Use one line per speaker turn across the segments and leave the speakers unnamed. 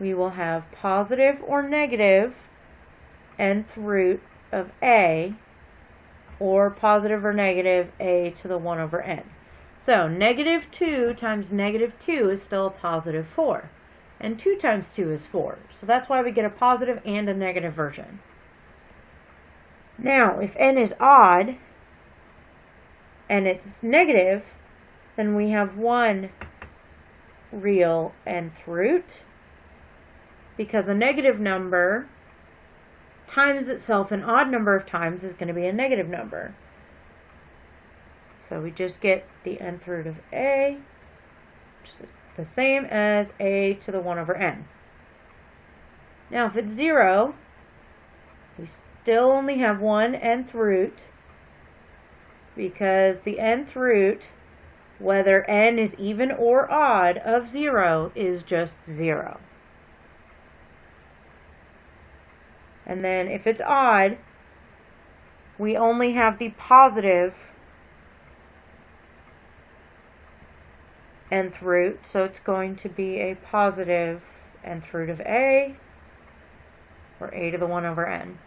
we will have positive or negative nth root of a, or positive or negative a to the 1 over n. So negative 2 times negative 2 is still a positive 4. And 2 times 2 is 4. So that's why we get a positive and a negative version. Now, if n is odd and it's negative, then we have one real nth root, because a negative number times itself an odd number of times is going to be a negative number. So we just get the nth root of a, which is the same as a to the 1 over n. Now if it's 0, we still only have one nth root, because the nth root, whether n is even or odd, of 0 is just 0. And then if it's odd, we only have the positive nth root, so it's going to be a positive nth root of a, or a to the 1 over n.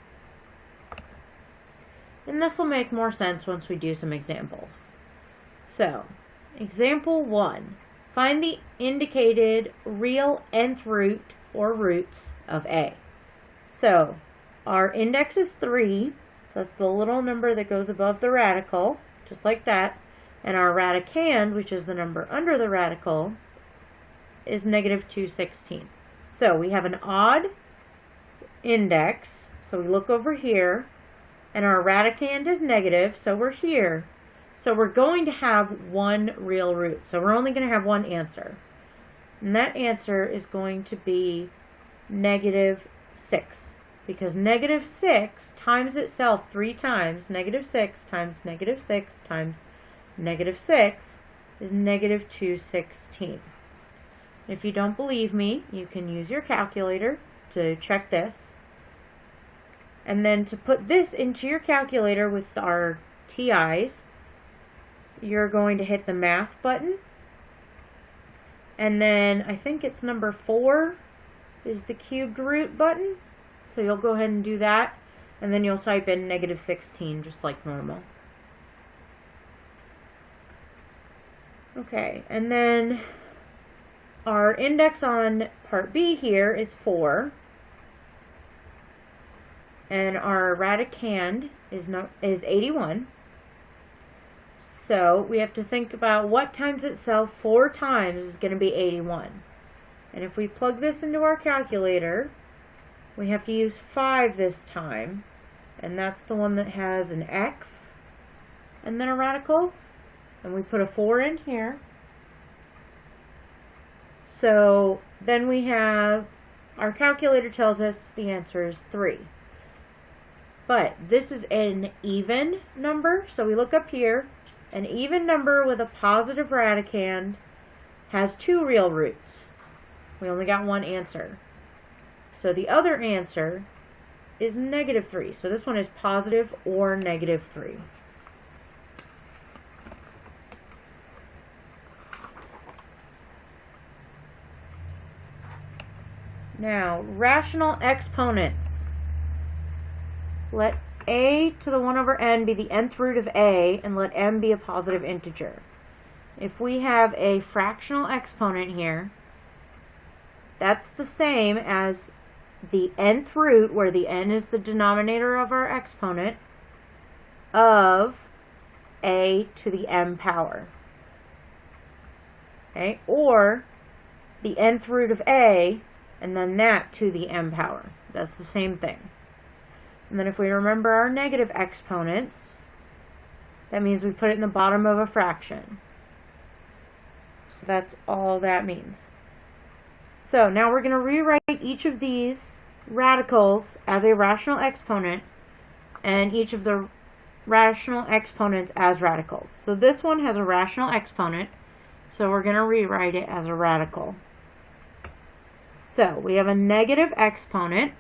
And this will make more sense once we do some examples. So, example 1. Find the indicated real nth root or roots of a. So, our index is 3, so that's the little number that goes above the radical, just like that. And our radicand, which is the number under the radical, is negative 216. So we have an odd index, so we look over here, and our radicand is negative, so we're here. So we're going to have one real root. So we're only going to have one answer. And that answer is going to be negative 6. Because negative 6 times itself 3 times, negative 6 times negative 6 times negative 6 is negative 216. If you don't believe me, you can use your calculator to check this. And then to put this into your calculator with our TIs, you're going to hit the math button. And then I think it's number 4 is the cubed root button. So you'll go ahead and do that. And then you'll type in negative 16 just like normal. Okay, and then our index on part B here is 4. And our radicand is 81. So we have to think about what times itself 4 times is going to be 81. And if we plug this into our calculator, we have to use 5 this time. And that's the one that has an x and then a radical. And we put a 4 in here. So then we have, our calculator tells us the answer is 3. But this is an even number, so we look up here. An even number with a positive radicand has 2 real roots. We only got one answer. So the other answer is negative 3. So this one is positive or negative 3. Now, rational exponents. Let a to the 1 over n be the nth root of a, and let m be a positive integer. If we have a fractional exponent here, that's the same as the nth root, where the n is the denominator of our exponent, of a to the m power. Okay? Or the nth root of a, and then that to the m power. That's the same thing. And then if we remember our negative exponents, that means we put it in the bottom of a fraction. So that's all that means. So now we're going to rewrite each of these radicals as a rational exponent, and each of the rational exponents as radicals. So this one has a rational exponent, so we're going to rewrite it as a radical. So we have a negative exponent,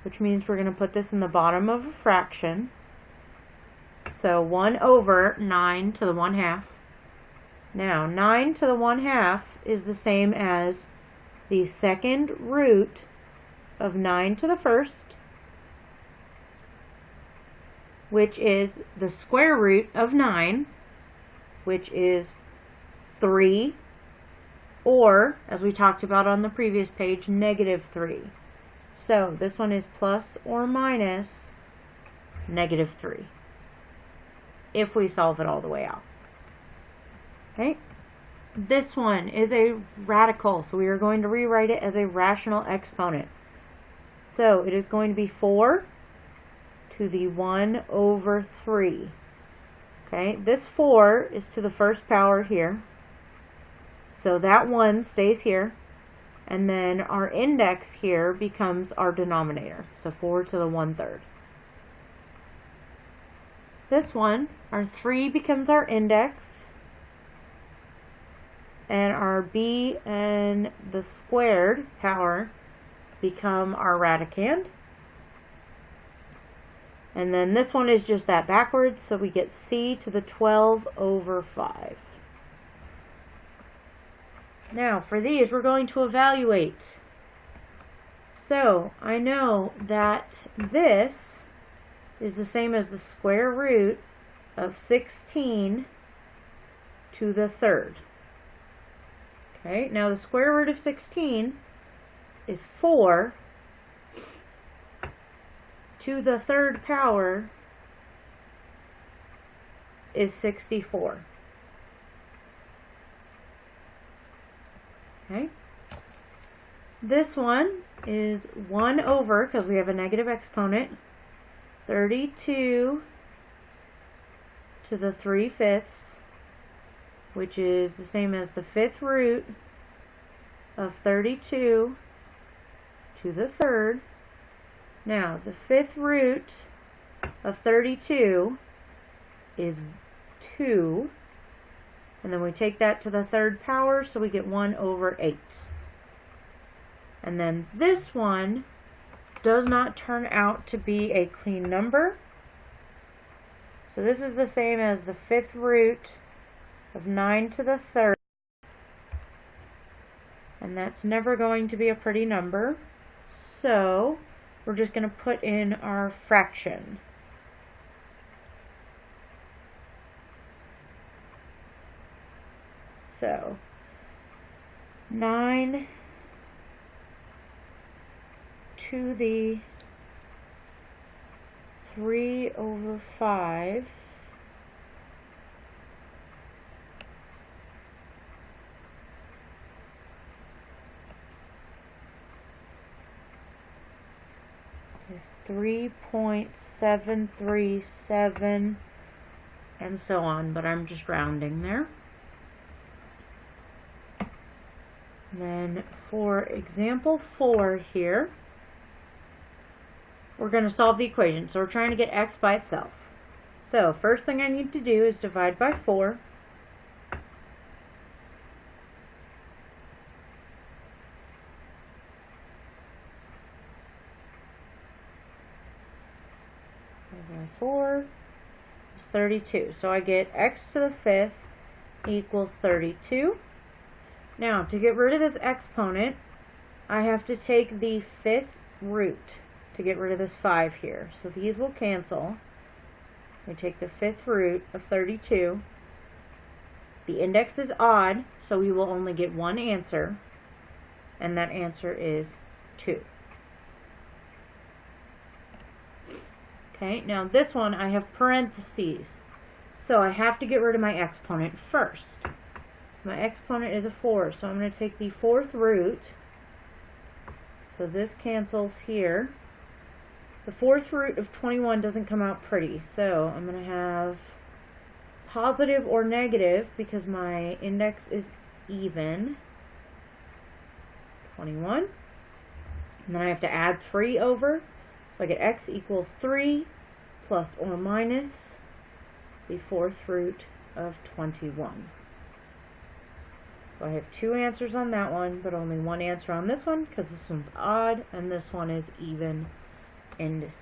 which means we're going to put this in the bottom of a fraction. So 1 over 9 to the 1/2. Now 9 to the 1/2 is the same as the second root of 9 to the first, which is the square root of 9, which is 3, or, as we talked about on the previous page, negative 3. So this one is plus or minus negative 3, if we solve it all the way out. Okay? This one is a radical, so we are going to rewrite it as a rational exponent. So it is going to be 4 to the 1 over 3. Okay, this 4 is to the first power here. So that 1 stays here. And then our index here becomes our denominator. So 4 to the 1/3. This one, our 3 becomes our index. And our b and the squared power become our radicand. And then this one is just that backwards, so we get c to the 12 over 5. Now, for these, we're going to evaluate. So, I know that this is the same as the square root of 16 to the 3rd. Okay, now the square root of 16 is 4 to the 3rd power is 64. Okay. This one is 1 over, because we have a negative exponent, 32 to the 3/5, which is the same as the 5th root of 32 to the 3rd. Now, the 5th root of 32 is 2. And then we take that to the 3rd power, so we get 1 over 8. And then this one does not turn out to be a clean number. So this is the same as the 5th root of 9 to the 3rd. And that's never going to be a pretty number. So we're just going to put in our fraction. So 9 to the 3 over 5 is 3.737 and so on, but I'm just rounding there. And then for example 4 here, we're going to solve the equation. So we're trying to get x by itself. So first thing I need to do is divide by 4. By 4 is 32. So I get x to the 5th equals 32. Now, to get rid of this exponent, I have to take the 5th root to get rid of this 5 here. So these will cancel. We take the 5th root of 32. The index is odd, so we will only get one answer, and that answer is 2. Okay, now this one I have parentheses, so I have to get rid of my exponent first. So my exponent is a 4, so I'm going to take the 4th root, so this cancels here. The 4th root of 21 doesn't come out pretty, so I'm going to have positive or negative because my index is even, 21, and then I have to add 3 over, so I get x equals 3 plus or minus the 4th root of 21. So I have 2 answers on that one, but only one answer on this one because this one's odd and this one is even indices.